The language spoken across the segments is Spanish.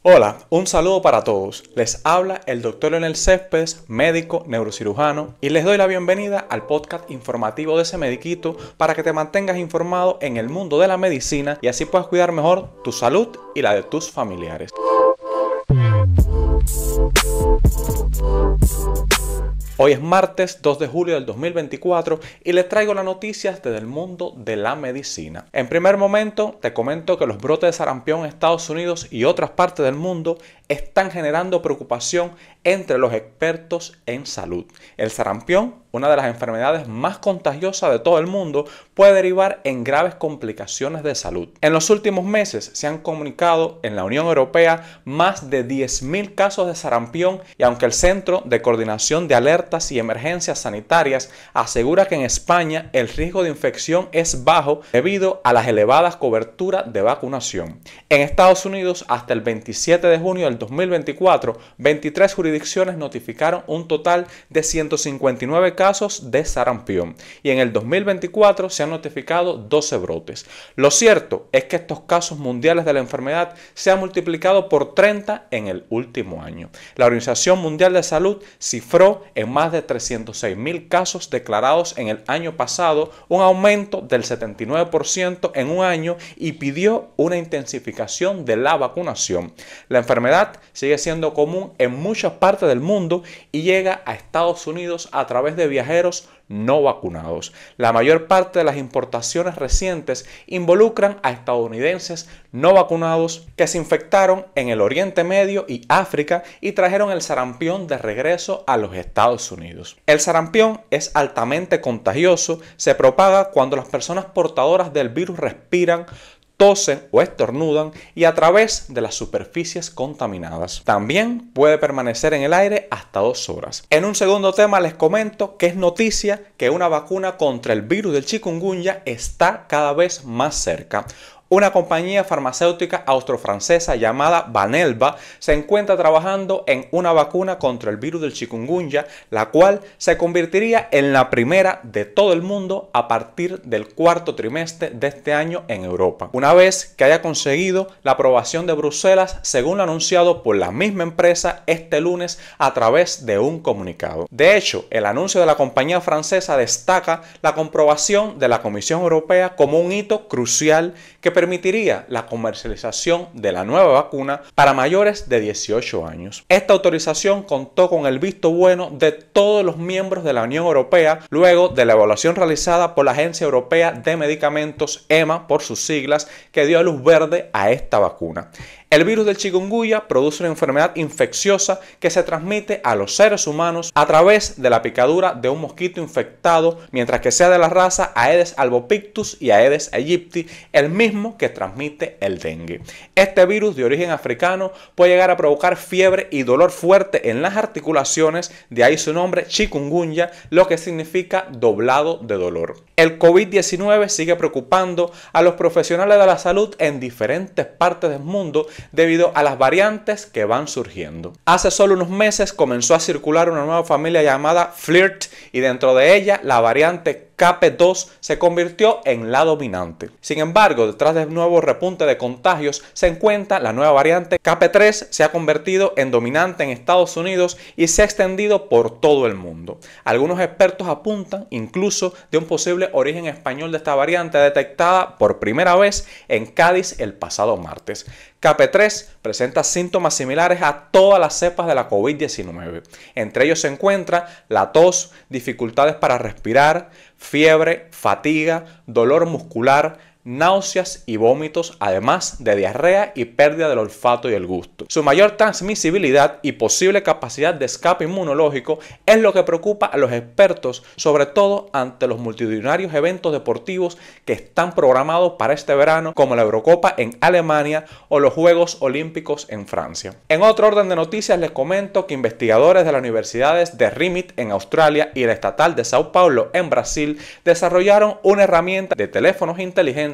Hola, un saludo para todos. Les habla el Dr. Leonel Céspedes, médico neurocirujano, y les doy la bienvenida al podcast informativo de ese mediquito para que te mantengas informado en el mundo de la medicina y así puedas cuidar mejor tu salud y la de tus familiares. Hoy es martes 2 de julio del 2024 y les traigo las noticias desde el mundo de la medicina. En primer momento te comento que los brotes de sarampión en Estados Unidos y otras partes del mundo están generando preocupación entre los expertos en salud. El sarampión, una de las enfermedades más contagiosas de todo el mundo, puede derivar en graves complicaciones de salud. En los últimos meses se han comunicado en la Unión Europea más de 10.000 casos de sarampión y aunque el Centro de Coordinación de Alertas y Emergencias Sanitarias asegura que en España el riesgo de infección es bajo debido a las elevadas coberturas de vacunación. En Estados Unidos, hasta el 27 de junio del 2024, 23 jurisdicciones notificaron un total de 159 casos de sarampión y en el 2024 se han notificado 12 brotes. Lo cierto es que estos casos mundiales de la enfermedad se han multiplicado por 30 en el último año. La Organización Mundial de Salud cifró en más de 306.000 casos declarados en el año pasado, un aumento del 79% en un año, y pidió una intensificación de la vacunación. La enfermedad sigue siendo común en muchas partes del mundo y llega a Estados Unidos a través de viajeros no vacunados. La mayor parte de las importaciones recientes involucran a estadounidenses no vacunados que se infectaron en el Oriente Medio y África y trajeron el sarampión de regreso a los Estados Unidos. El sarampión es altamente contagioso, se propaga cuando las personas portadoras del virus respiran, tosen o estornudan y a través de las superficies contaminadas. También puede permanecer en el aire hasta 2 horas. En un segundo tema les comento que es noticia que una vacuna contra el virus del chikungunya está cada vez más cerca. Una compañía farmacéutica austro-francesa llamada Valneva se encuentra trabajando en una vacuna contra el virus del chikungunya, la cual se convertiría en la primera de todo el mundo a partir del cuarto trimestre de este año en Europa, una vez que haya conseguido la aprobación de Bruselas, según lo anunciado por la misma empresa este lunes a través de un comunicado. De hecho, el anuncio de la compañía francesa destaca la comprobación de la Comisión Europea como un hito crucial que permitiría la comercialización de la nueva vacuna para mayores de 18 años. Esta autorización contó con el visto bueno de todos los miembros de la Unión Europea luego de la evaluación realizada por la Agencia Europea de Medicamentos, EMA por sus siglas, que dio luz verde a esta vacuna. El virus del chikungunya produce una enfermedad infecciosa que se transmite a los seres humanos a través de la picadura de un mosquito infectado, mientras que sea de la raza Aedes albopictus y Aedes aegypti, el mismo que transmite el dengue. Este virus de origen africano puede llegar a provocar fiebre y dolor fuerte en las articulaciones, de ahí su nombre chikungunya, lo que significa doblado de dolor. El COVID-19 sigue preocupando a los profesionales de la salud en diferentes partes del mundo debido a las variantes que van surgiendo. Hace solo unos meses comenzó a circular una nueva familia llamada Flirt y dentro de ella la variante KP2 se convirtió en la dominante. Sin embargo, detrás del nuevo repunte de contagios se encuentra la nueva variante KP3, se ha convertido en dominante en Estados Unidos y se ha extendido por todo el mundo. Algunos expertos apuntan incluso de un posible origen español de esta variante detectada por primera vez en Cádiz el pasado martes. KP3 presenta síntomas similares a todas las cepas de la COVID-19. Entre ellos se encuentra la tos, dificultades para respirar, fiebre, fatiga, dolor muscular, náuseas y vómitos, además de diarrea y pérdida del olfato y el gusto. Su mayor transmisibilidad y posible capacidad de escape inmunológico es lo que preocupa a los expertos, sobre todo ante los multitudinarios eventos deportivos que están programados para este verano, como la Eurocopa en Alemania o los Juegos Olímpicos en Francia. En otro orden de noticias les comento que investigadores de las universidades de RIMIT en Australia y la Estatal de Sao Paulo en Brasil desarrollaron una herramienta de teléfonos inteligentes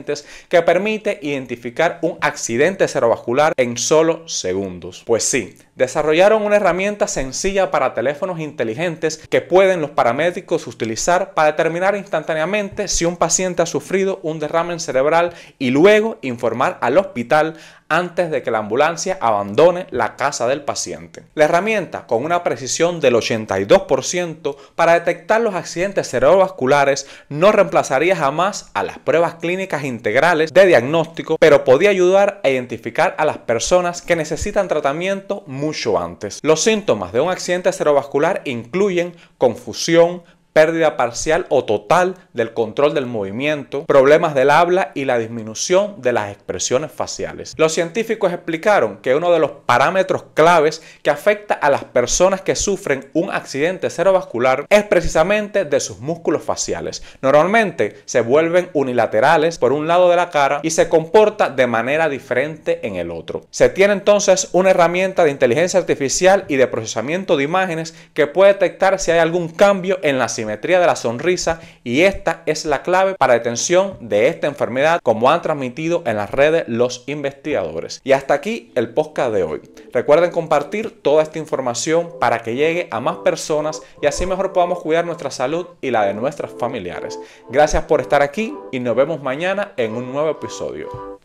que permite identificar un accidente cerebrovascular en solo segundos. Pues sí, Desarrollaron una herramienta sencilla para teléfonos inteligentes que pueden los paramédicos utilizar para determinar instantáneamente si un paciente ha sufrido un derrame cerebral y luego informar al hospital antes de que la ambulancia abandone la casa del paciente. La herramienta, con una precisión del 82% para detectar los accidentes cerebrovasculares, no reemplazaría jamás a las pruebas clínicas integrales de diagnóstico, pero podía ayudar a identificar a las personas que necesitan tratamiento mucho antes. Los síntomas de un accidente cerebrovascular incluyen confusión, pérdida parcial o total del control del movimiento, problemas del habla y la disminución de las expresiones faciales. Los científicos explicaron que uno de los parámetros claves que afecta a las personas que sufren un accidente cerebrovascular es precisamente de sus músculos faciales. Normalmente se vuelven unilaterales por un lado de la cara y se comporta de manera diferente en el otro. Se tiene entonces una herramienta de inteligencia artificial y de procesamiento de imágenes que puede detectar si hay algún cambio en la simetría de la sonrisa, y esta es la clave para la detención de esta enfermedad, como han transmitido en las redes los investigadores. Y hasta aquí el podcast de hoy. Recuerden compartir toda esta información para que llegue a más personas y así mejor podamos cuidar nuestra salud y la de nuestros familiares. Gracias por estar aquí y nos vemos mañana en un nuevo episodio.